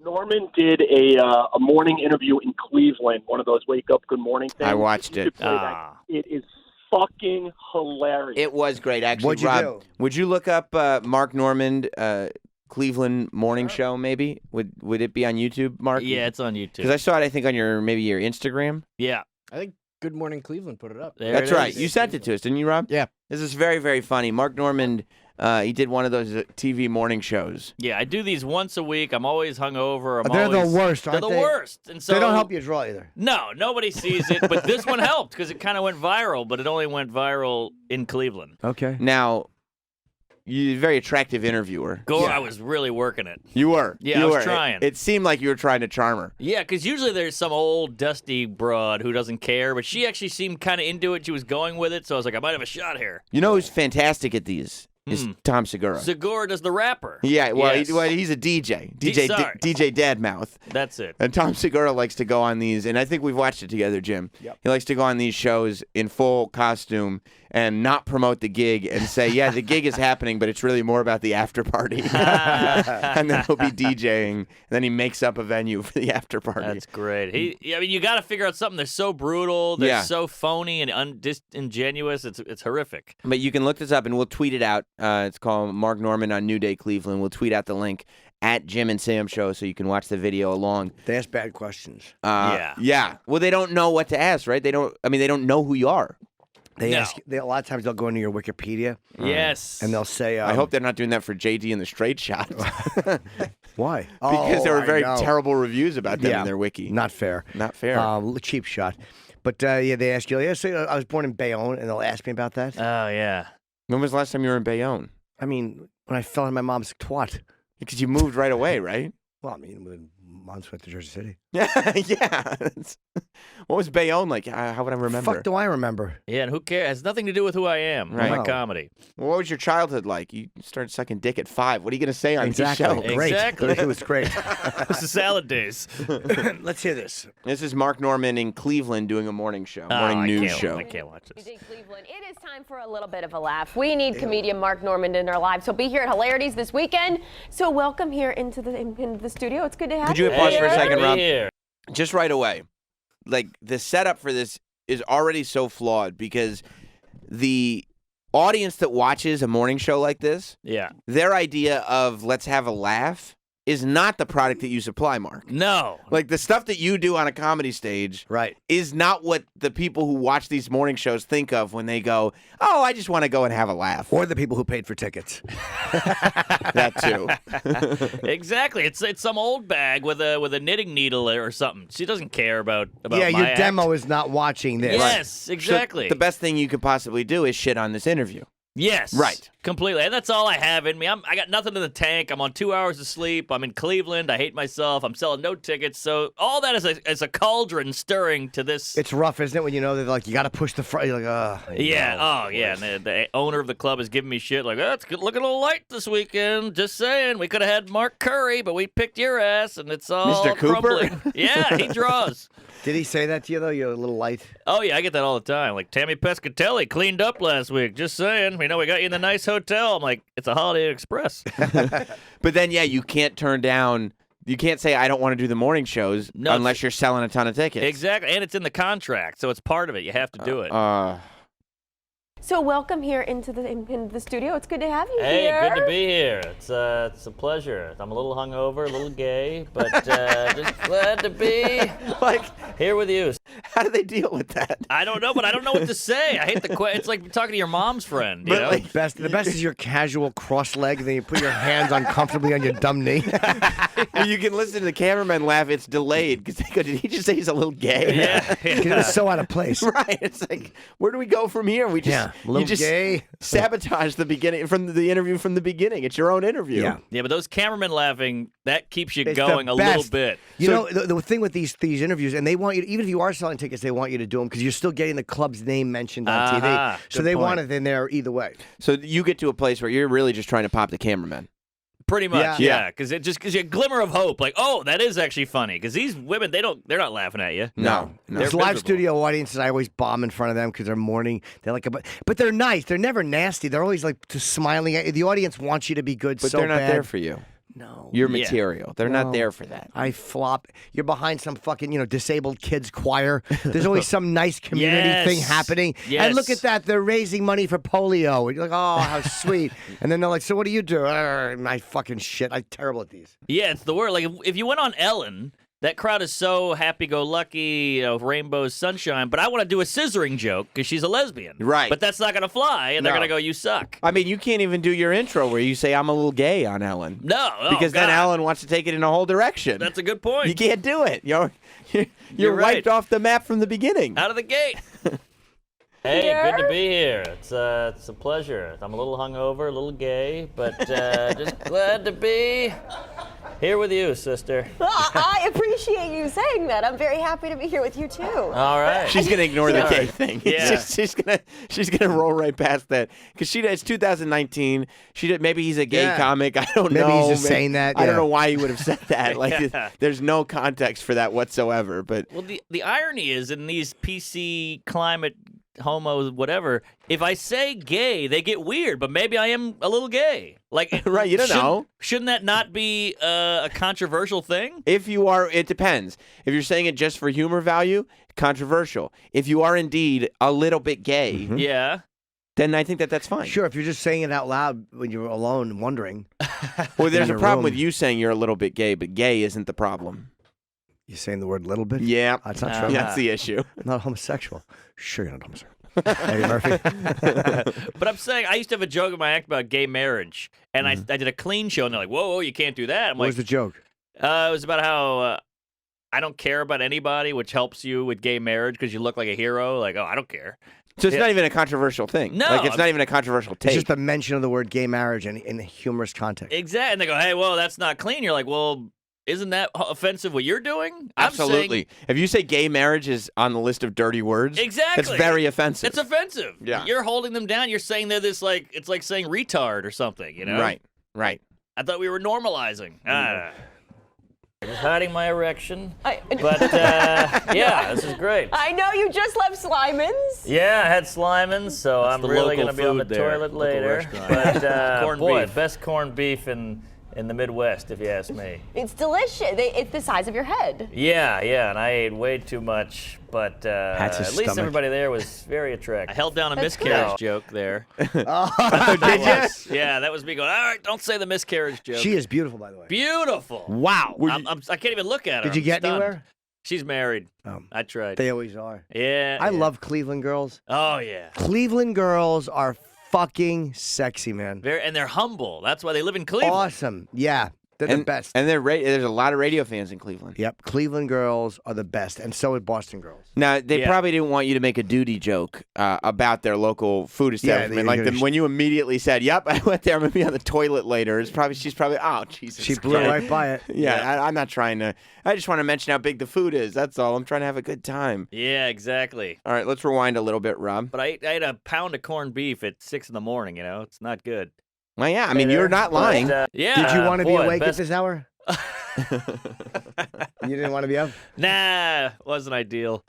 Norman did a morning interview in Cleveland, one of those wake up, good morning things. I watched it. It is fucking hilarious. It was great, actually. What'd you Rob, do? would you look up Mark Normand Cleveland morning show? Maybe would it be on YouTube, Mark? Yeah, it's on YouTube. Because I saw it, I think, on your Instagram. Yeah, I think Good Morning Cleveland put it up. That's right. You sent it to us, didn't you, Rob? Yeah. This is very, very funny. Mark Normand, he did one of those TV morning shows. Yeah, I do these once a week. I'm always hungover. They're the worst, aren't They're they? the worst. And so They don't help you draw either. No, nobody sees it. But this one helped because it kind of went viral, but it only went viral in Cleveland. Okay. Now, you're a very attractive interviewer. I was really working it. You were. Yeah, you I was were. trying. It seemed like you were trying to charm her. Yeah, because usually there's some old dusty broad who doesn't care, but she actually seemed kind of into it. She was going with it, so I was like, I might have a shot here. You know who's fantastic at these? Is Tom Segura. Segura does the rapper. Yeah, well, Yes. he's a DJ. Sorry. DJ Dadmouth. That's it. And Tom Segura likes to go on these, and I think we've watched it together, Jim. Yep. He likes to go on these shows in full costume and not promote the gig and say, yeah, the gig is happening, but it's really more about the after party. And then he'll be DJing, and then he makes up a venue for the after party. That's great. I mean, you got to figure out something. They're so brutal. They're so phony and disingenuous. It's horrific. But you can look this up, and we'll tweet it out. It's called Mark Normand on New Day Cleveland. We'll tweet out the link at Jim and Sam Show so you can watch the video along. They ask bad questions. Yeah. Well, they don't know what to ask, right? They don't know who you are. They ask. A lot of times they'll go into your Wikipedia. Yes. And they'll say. I hope they're not doing that for JD and the Straight Shot. Why? Because there were very I know. terrible reviews about them in their wiki. Not fair. Not fair. Cheap shot. But they ask you, so I was born in Bayonne, and they'll ask me about that. Oh, yeah. When was the last time you were in Bayonne? I mean, when I fell in my mom's twat. Because you moved right away, right? Well, I mean, within months went to Jersey City. Yeah. What was Bayonne like? How would I remember? Fuck do I remember? Yeah, and who cares? It has nothing to do with who I am. Right. My No. comedy. Well, what was your childhood like? You started sucking dick at 5. What are you going to say on Exactly. this show? Great. Exactly. It was great. This is salad days. Let's hear this. This is Mark Normand in Cleveland doing a morning show, morning I news can't- show. I can't watch this. Cleveland. It is time for a little bit of a laugh. We need comedian Mark Normand in our lives. He'll be here at Hilarities this weekend. So welcome here into the studio. It's good to have Could you. you pause for a here. second, Rob? Here. Just right away. Like, the setup for this is already so flawed because the audience that watches a morning show like this, Yeah. their idea of let's have a laugh is not the product that you supply, Mark. No. Like, the stuff that you do on a comedy stage Right. is not what the people who watch these morning shows think of when they go, oh, I just want to go and have a laugh. Or the people who paid for tickets. That too. Exactly. It's some old bag with a knitting needle or something. She doesn't care about Yeah, my your act. demo is not watching this. Yes, exactly. So the best thing you could possibly do is shit on this interview. Yes. Right. Completely. And that's all I have in me. I got nothing in the tank. I'm on 2 hours of sleep. I'm in Cleveland. I hate myself. I'm selling no tickets. So all that is a cauldron stirring to this. It's rough, isn't it, when you know that like you got to push the front. You're like, Yeah. Oh, yeah. And the owner of the club is giving me shit like, oh, it's looking a little light this weekend. Just saying. We could have had Mark Curry, but we picked your ass, and it's all Mr. Cooper? crumbling. Yeah, he draws. Did he say that to you though? You're a little light. Oh, yeah, I get that all the time. Like, Tammy Pescatelli cleaned up last week. Just saying. We got you in the nice hotel. I'm like, it's a Holiday Express. But then, yeah, you can't turn down. You can't say I don't want to do the morning shows unless you're selling a ton of tickets. Exactly, and it's in the contract, so it's part of it. You have to do it. So welcome here into the studio. It's good to have you Hey, here. good to be here. It's a pleasure. I'm a little hungover, a little gay, but just glad to be here with you. How do they deal with that? I don't know, but I don't know what to say. I hate the question. It's like talking to your mom's friend. You know? The best is your casual cross leg, and then you put your hands uncomfortably on your dumb knee. You can listen to the cameraman laugh. It's delayed because they go, did he just say he's a little gay? Yeah. It was so out of place. Right. It's like, where do we go from here? We just, a little you just gay. sabotage the beginning from the interview from the beginning. It's your own interview. Yeah. Yeah, but those cameramen laughing, that keeps you It's going the a little best. bit. You know, the thing with these interviews, and they want you, even if you are selling tickets, they want you to do them because you're still getting the club's name mentioned on TV. So good they point. want it in there either way. So you get to a place where you're really just trying to pop the cameraman. Pretty much, Yeah. yeah. Because it just gives you a glimmer of hope. Like, oh, that is actually funny. Because these women, they're not laughing at you. No. There's live studio audiences. I always bomb in front of them because they're mourning. They're like, but they're nice. They're never nasty. They're always like just smiling at you. The audience wants you to be good. But so they're not bad. there for you. No. Your Yeah. material. They're not there for that. I flop. You're behind some fucking, disabled kids choir. There's always some nice community thing happening. Yes. And look at that. They're raising money for polio. And you're like, oh, how sweet. And then they're like, so what do you do? My fucking shit. I'm terrible at these. Yeah, it's the word. Like if you went on Ellen, that crowd is so happy-go-lucky, rainbows, sunshine. But I want to do a scissoring joke because she's a lesbian, Right. But that's not going to fly, and they're No. going to go, "You suck." I mean, you can't even do your intro where you say, I'm a little gay on Ellen. No, Because then God. Ellen wants to take it in a whole direction. That's a good point. You can't do it. You're You're right. wiped off the map from the beginning. Out of the gate. Hey, Here? good to be here. It's a pleasure. I'm a little hungover, a little gay, but just glad to be here with you, sister. Well, I appreciate you saying that. I'm very happy to be here with you too. All right. She's gonna ignore the Sorry. gay thing. Yeah. she's gonna roll right past that because it's 2019. Maybe he's a gay Yeah. comic. I don't Maybe know. he's just saying that, I don't yeah. know why he would have said that. Like Yeah. there's no context for that whatsoever. But Well, the irony is in these PC climate homo whatever, if I say gay, they get weird, but maybe I am a little gay. Like Right, you don't know. Shouldn't that not be a controversial thing? if you are, it depends. If you're saying it just for humor value, controversial. If you are indeed a little bit gay, Yeah. then I think that's fine. Sure, if you're just saying it out loud when you're alone and wondering, Well, there's in a a problem room. with you saying you're a little bit gay, but gay isn't the problem. you're saying the word little bit? Yeah. That's not Uh, true. That's the issue. I'm not homosexual. Sure, you're not homosexual. Eddie Murphy. But I'm saying I used to have a joke in my act about gay marriage, and I did a clean show, and they're like, whoa, you can't do that. I'm What like, was the joke? it was about how I don't care about anybody, which helps you with gay marriage because you look like a hero. Like, oh, I don't care. So it's Yeah. not even a controversial thing. No, Like, it's not even a controversial It's take. just the mention of the word gay marriage in a humorous context. Exactly. And they go, hey, well, that's not clean. You're like, well, isn't that offensive what you're doing? I'm Absolutely. If you say gay marriage is on the list of dirty words, Exactly. that's very offensive. It's offensive. Yeah. You're holding them down. You're saying they're this, like, it's like saying retard or something, you know? Right. I thought we were normalizing. Just hiding my erection. I, But, yeah, this is great. I know you just left Slyman's. Yeah, I had Slyman's, so That's I'm the really local going to be on the food there, toilet local later. restaurant. But, corned boy, beef. Best corned beef in the Midwest, if you ask me. It's delicious. It's the size of your head. Yeah, and I ate way too much, but That's his at least stomach. everybody there was very I attractive. held down a That's miscarriage good. joke there. Did you? Yeah, that was me going, all right, don't say the miscarriage joke. She is beautiful, by the way. Beautiful. Wow. I can't even look at her. Did you I'm get stunned. anywhere? She's married. I tried. They always are. Yeah. I yeah. love Cleveland girls. Oh, yeah. Cleveland girls are fucking sexy, man. And they're humble. That's why they live in Cleveland. Awesome. Yeah. They're the best. And there's a lot of radio fans in Cleveland. Yep. Cleveland girls are the best. And so are Boston girls. Now, they Yeah. probably didn't want you to make a duty joke about their local food establishment. you're Like gonna when you immediately said, "Yep, I went there. I'm gonna be on the toilet later." She's probably, oh Jesus. She blew Christ. right by it. Yeah, I'm not trying to. I just want to mention how big the food is. That's all. I'm trying to have a good time. Yeah, exactly. All right, let's rewind a little bit, Rob. But I ate a pound of corned beef at 6 in the morning, you know? It's not good. Well, yeah, I mean, you're not lying. Yeah. Did you want to be boy, awake at best- this hour? You didn't want to be up? Nah, wasn't ideal.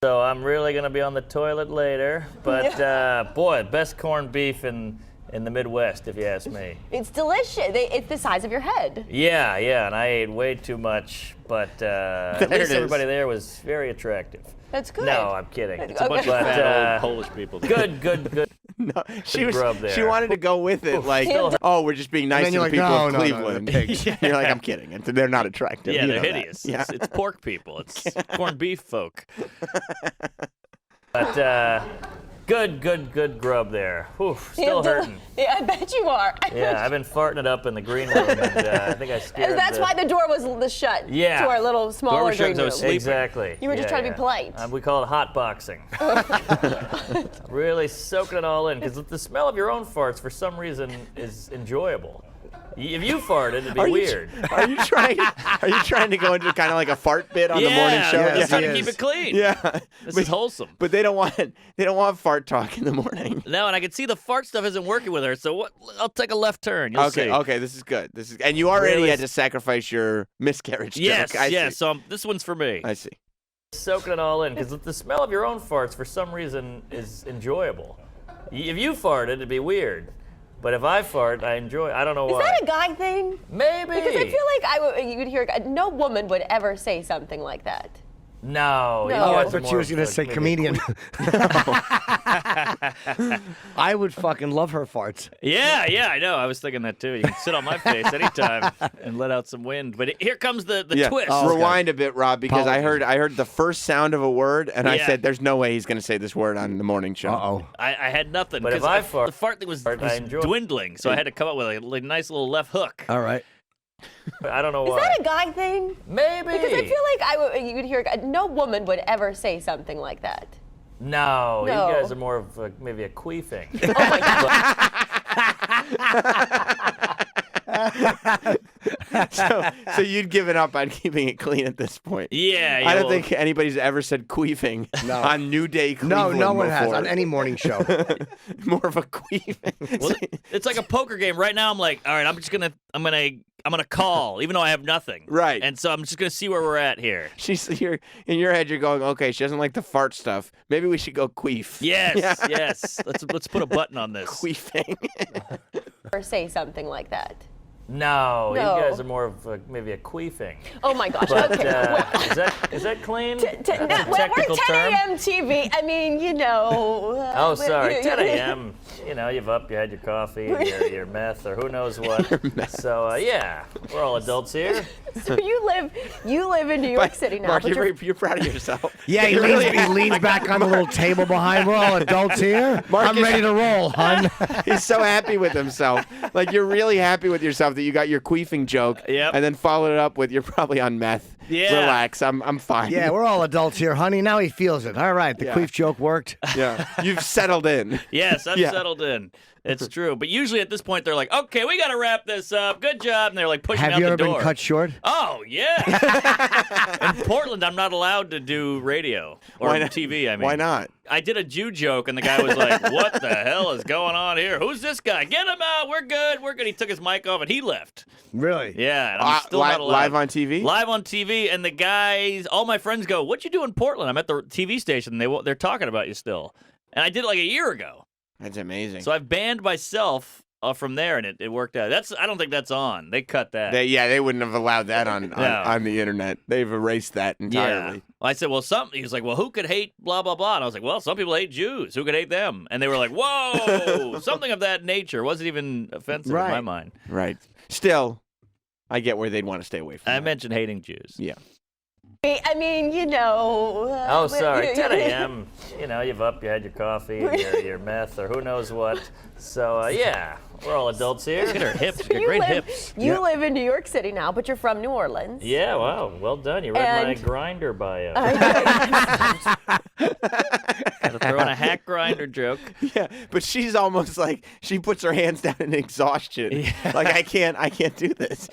So I'm really going to be on the toilet later, but boy, best corned beef in the Midwest, if you ask me. It's delicious. It's the size of your head. Yeah, and I ate way too much, but at There it least is. everybody there was very attractive. That's good. No, I'm kidding. It's A bunch of But, fat old Polish people. Good. No, she grub there. She wanted to go with it, like, Still- oh, we're just being nice then to you're the like, people no, of no, no, Cleveland. they're pigs. You're like, I'm kidding. They're not attractive. Yeah, You they're know that. hideous. Yeah. It's pork people. It's corned beef folk. But good grub there. Whew, still hurting. Yeah, I bet you are. Yeah, I've been farting it up in the green room, and I think I scared That's why the door was shut Yeah. to our little smaller was shut green 'cause I room. was sleeping. Exactly. You were just trying to be polite. We call it hot boxing. Really soaking it all in, because the smell of your own farts, for some reason, is enjoyable. If you farted, it'd be weird. Are you trying to go into kind of like a fart bit on the morning show? I'm Yes, just trying he to keep is. it clean. Yeah. This is wholesome. But they don't want fart talk in the morning. No, and I can see the fart stuff isn't working with her, so I'll take a left turn. You'll see. Okay, this is good. And you already Really had to sacrifice your miscarriage Yes, joke. I yes. see. So this one's for me. I see. Soaking it all in, because the smell of your own farts, for some reason, is enjoyable. If you farted, it'd be weird. But if I fart, I enjoy it. I don't know why. Is that a guy thing? Maybe. Because I feel like you would hear no woman would ever say something like that. No. No. you Oh, I guys are thought more she was of going to say maybe a comedian. I would fucking love her farts. Yeah, I know. I was thinking that too. You can sit on my face anytime and let out some wind. But here comes the twist. Rewind a bit, Rob, because I heard the first sound of a word, and I Yeah. said, "There's no way he's going to say this word on the morning show." Uh-oh. I had nothing. But if 'cause I fart- the fart thing was I enjoy it. dwindling, so I had to come up with a nice little left hook. All right. I don't know Is why. that a guy thing? Maybe. Because I feel like you would hear no woman would ever say something like that. No. No. You guys are more of maybe a queefing. Oh my God. So you'd given up on keeping it clean at this point. Yeah, I don't well, think anybody's ever said queefing on New Day No, Cleveland no one has before. on any morning show. More of a queefing. well, it's like a poker game. Right now, I'm like, all right, I'm gonna call, even though I have nothing. Right. And so I'm just gonna see where we're at here. You're in your head. You're going, okay. She doesn't like the fart stuff. Maybe we should go queef. Yes, yes. Let's put a button on this. Queefing. Or say something like that. No. No. You guys are more of maybe a queefing. Oh my gosh. But Okay. is that clean? Well, we're Technical 10 term? a.m. TV. I mean, you know. Oh, sorry. 10 a.m. You know, you've up, you had your coffee, and your meth, or who knows what. So yeah, we're all adults here. So you live in New York City now. Mark, but you're proud of yourself. Yeah, he leans back on the little table behind. We're all adults here. I'm ready to roll, hun. He's so happy with himself. Like, you're really happy with yourself that you got your queefing joke, Yep. and then followed it up with you're probably on meth. Yeah. Relax. I'm fine. Yeah, we're all adults here, honey. Now he feels it. All right, the Yeah. queef joke worked. Yeah. You've settled in. Yes, I'm Yeah. settled in. It's true. But usually at this point, they're like, okay, we got to wrap this up. Good job. And they're like pushing Have out you the ever door. been cut short? Oh, yeah. In Portland, I'm not allowed to do radio or Why not? TV, I mean. Why not? I did a Jew joke, and the guy was like, what the hell is going on here? Who's this guy? Get him out. We're good. We're good. He took his mic off, and he left. Really? Yeah, and I'm still not allowed. Live on TV? Live on TV, and the guys, all my friends go, what you do in Portland? I'm at the TV station, and they're talking about you still. And I did it like a year ago. That's amazing. So I've banned myself from there, and it worked out. I don't think that's on. They cut that. They wouldn't have allowed that on the internet. They've erased that entirely. Yeah. Well, I said, well, he was like, well, who could hate blah, blah, blah? And I was like, well, some people hate Jews. Who could hate them? And they were like, whoa, something of that nature. It wasn't even offensive in my mind. Right. Still, I get where they'd want to stay away from I that. mentioned hating Jews. Yeah. I mean, you know. Oh, sorry. 10 a.m. You know, you've up, you had your coffee, and your meth, or who knows what. So yeah, we're all adults here. Look at her hips. So Her great hips. You live in New York City now, but you're from New Orleans. Yeah, wow, well done. You read my And- Grinder bio. Gotta throw in a hack grinder joke. Yeah, but she's almost like she puts her hands down in exhaustion. Like I can't do this.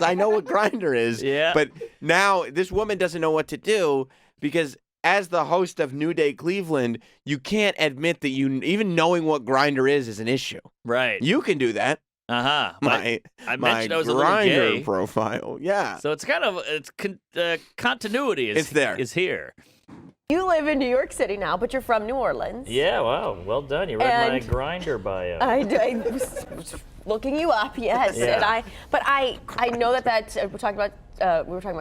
I know what Grindr is. Yeah. But now this woman doesn't know what to do because as the host of New Day Cleveland, you can't admit that even knowing what Grindr is an issue. Right. You can do that. Uh-huh. My I mentioned I was a little Grindr gay. profile. Yeah. So it's kind of continuity It's there. is here. You live in New York City now, but you're from New Orleans. Yeah, wow, well done. You read my And- Grinder bio. I was looking you up, yes, Yeah. but I know that we were talking about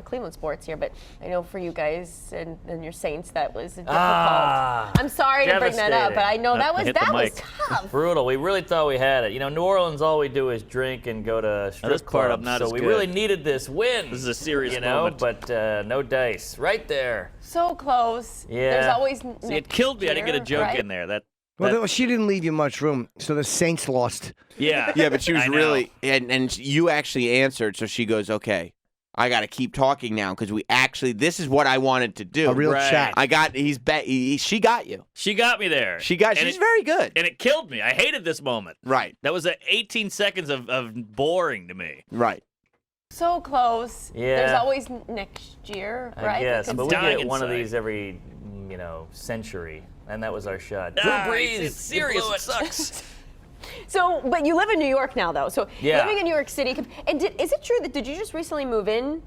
Cleveland sports here, but I know for you guys and your Saints that was difficult. I'm sorry to bring that up, but I know that was hit the mic. tough. Brutal. We really thought we had it. You know, New Orleans, all we do is drink and go to strip this part I'm clubs. not so as we good. really needed this win. This is a serious you know, moment. but no dice. Right there. So close. Yeah. There's always. See, it killed me. I didn't get a joke right? in there. Well, she didn't leave you much room, so the Saints lost. Yeah. Yeah, but she was I know. really and you actually answered, so she goes, "Okay, I got to keep talking now because this is what I wanted to do." A real Right. chat. She got you. She got me there. She's And very good. And it killed me. I hated this moment. Right. That was 18 seconds of boring to me. Right. So close. Yeah. There's always next year, right? I guess. Because But we dying get one of inside. these every, century. And that was our shot. Ah, Drew Brees, it's serious. you It blew sucks. So, but you live in New York now, though. So Yeah. living in New York City, and is it true that did you just recently move in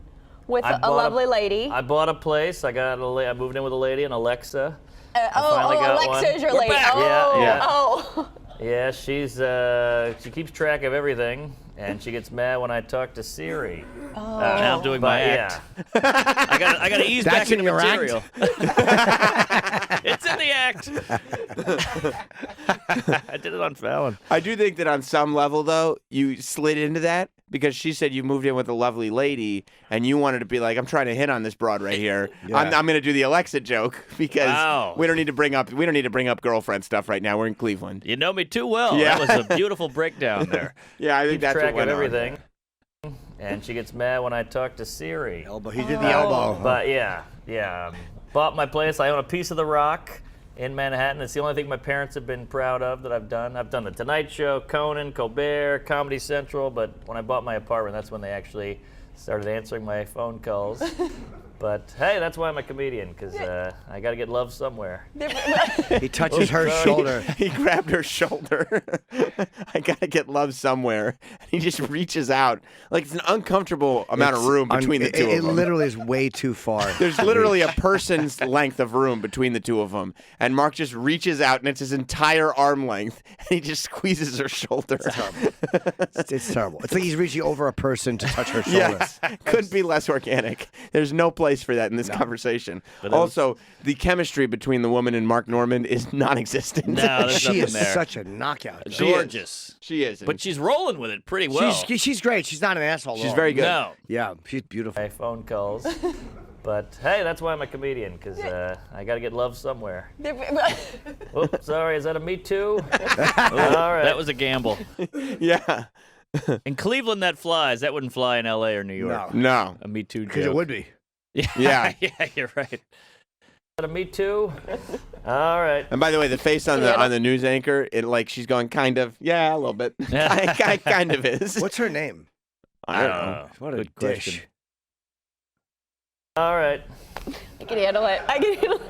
with I a bought lovely lady? I bought a place. I moved in with a lady, an Alexa. Oh, finally got Alexa one. is your We're lady. back. Oh, Yeah. oh. Yeah, she keeps track of everything, and she gets mad when I talk to Siri. Oh. Now I'm doing my act. Yeah. I gotta ease That's back into in your act? material. It's in the act. I did it on Fallon. I do think that on some level, though, you slid into that because she said you moved in with a lovely lady and you wanted to be like, I'm trying to hit on this broad right here. Yeah. I'm going to do the Alexa joke because Wow. we don't need to bring up girlfriend stuff right now. We're in Cleveland. You know me too well. Yeah. That was a beautiful breakdown there. Yeah, I think that's Track what of went on. everything. And she gets mad when I talk to Siri. Elbow. He did the elbow. But yeah. Bought my place. I own a piece of the rock in Manhattan. It's the only thing my parents have been proud of that I've done. I've done The Tonight Show, Conan, Colbert, Comedy Central, but when I bought my apartment, that's when they actually started answering my phone calls. But hey, that's why I'm a comedian, because I got to get love somewhere. He touches her shoulder. He grabbed her shoulder. I gotta get love somewhere. And he just reaches out. Like it's an uncomfortable amount of room between the two It of them. literally is way too far. There's literally a person's length of room between the two of them. And Mark just reaches out, and it's his entire arm length. And he just squeezes her shoulder. It's terrible. It's like he's reaching over a person to touch her shoulder. Yes. Couldn't be less organic. There's no place for that in this conversation. Also, the chemistry between the woman and Mark Norman is non-existent. No, there's She nothing is there. such a knockout. Gorgeous. She is. But she's rolling with it pretty well. She's great. She's not an asshole. at She's all. very good. No. Yeah, she's beautiful. My phone calls. But hey, that's why I'm a comedian, because I got to get love somewhere. Oops, sorry, is that a Me Too? All right. That was a gamble. Yeah. In Cleveland, that flies. That wouldn't fly in L.A. or New York. No. A Me Too joke. Because it would be. Yeah. Yeah, you're right. Is that a Me Too? All right. And by the way, the face on the news anchor, it like she's going kind of, yeah, a little bit. I kind of is. What's her name? I don't know. What a Good dish. question. All right. I can handle it.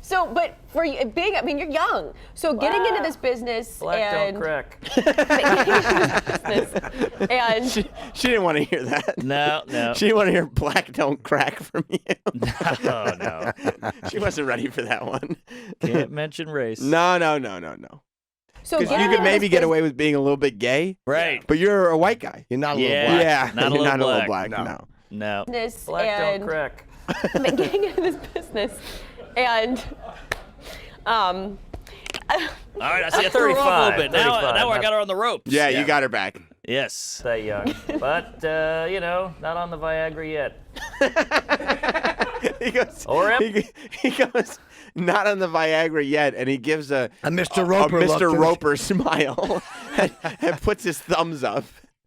So, but for you, you're young. So getting into this business Black and don't crack. getting into this business and She didn't want to hear that. No. She didn't want to hear black don't crack from you. Oh, no. She wasn't ready for that one. Can't mention race. No. so Because getting you could into maybe this get business- away with being a little bit gay. Right. But you're a white guy. You're not a little Yeah. black. Yeah. Not a you're little not a little black. black. No. No. business Black and don't crack. getting into this business and All right, I see. I threw her off a 35, little bit. Now 35, I got her on the ropes. Yeah, you got her back. Yes. That young. But, not on the Viagra yet. He goes, Or he goes, not on the Viagra yet, and he gives a Mr. Roper a look, Mr. doesn't Roper smile and puts his thumbs up.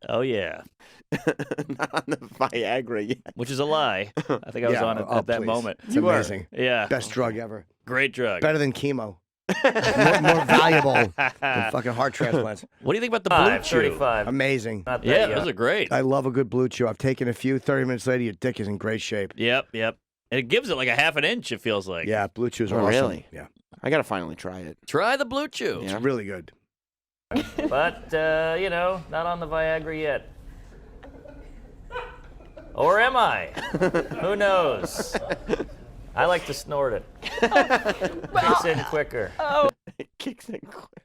Oh, yeah. Not on the Viagra yet. Which is a lie. I think I was Yeah, on it oh, at that please. moment. It's You are. amazing. Yeah. Best drug ever. Great drug. Better than chemo. more valuable than fucking heart transplants. What do you think about the blue chew? 35. Amazing. Not that Yeah, young. those are great. I love a good blue chew. I've taken a few. 30 minutes later, your dick is in great shape. Yep. And it gives it like a half an inch, it feels like. Yeah, blue chews are Oh, awesome. really? Yeah, I got to finally try it. Try the blue chew. Yeah. it's really good. But, not on the Viagra yet. Or am I? Who knows? I like to snort it. Kicks in quicker. Kicks in quick.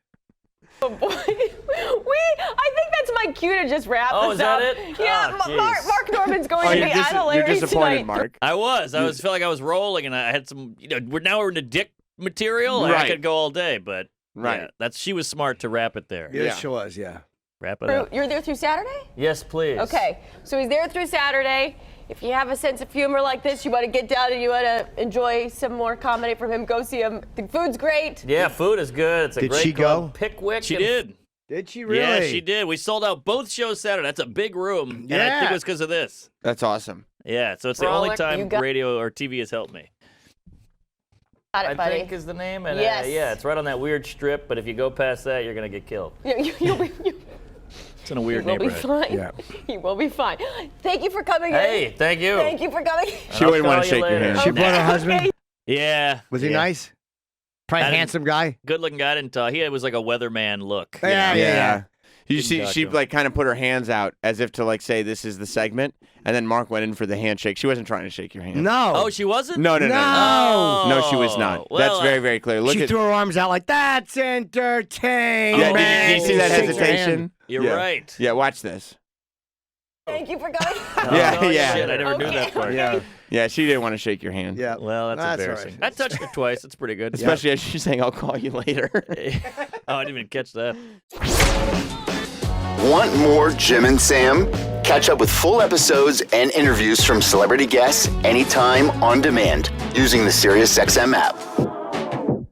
Oh boy. I think that's my cue to just wrap Oh, this is that up. it? Yeah, Oh, Mark jeez. Norman's going Oh, to you're, be at you're Larry disappointed, tonight. Mark. I was. I felt like I was rolling, and I had some. We're into dick material. and I Right. could go all day, but Right. yeah, she was smart to wrap it there. Yeah, Yeah. she was, yeah. Wrap it up. You're there through Saturday? Yes, please. Okay, so he's there through Saturday. If you have a sense of humor like this, you want to get down and you want to enjoy some more comedy from him, go see him. The food's great. Yeah, food is good. It's a Did great she club. go? Pickwick. She and- did. Did she really? Yeah, she did. We sold out both shows Saturday. That's a big room, and I Yeah. think it was because of this. That's awesome. Yeah, so it's the only Frolic, time you got- radio or TV has helped me. Got I it, buddy. think is the name. And Yes. yeah, it's right on that weird strip, but if you go past that, you're going to get killed. You'll be, It's in a weird will be neighborhood. fine. Yeah. You will be fine. Thank you for coming Hey, in. thank you. Thank you for coming. She I'll wouldn't want call to you shake your later. hand. She brought her husband. Okay. Yeah. Was he yeah. nice? Probably I didn't- handsome guy. Good looking guy. Didn't he was like a weatherman look. Yeah. She like kind of put her hands out as if to like say this is the segment, and then Mark went in for the handshake. She wasn't trying to shake your hand. No. Oh, she wasn't? No. No, she was not. Well, That's very, very clear. Look She at threw her arms out like, that's entertainment. Yeah, do you see that Shakes her hand. hesitation? You're right. Yeah, watch this. Thank you for coming. Yeah, Oh, yeah. shit, I never knew that part. Yeah, she didn't want to shake your hand. Yeah. Well, that's all embarrassing. right. I touched her twice. That's pretty good. Especially as she's saying, I'll call you later. Oh, I didn't even catch that. Want more Jim and Sam? Catch up with full episodes and interviews from celebrity guests anytime on demand using the SiriusXM app.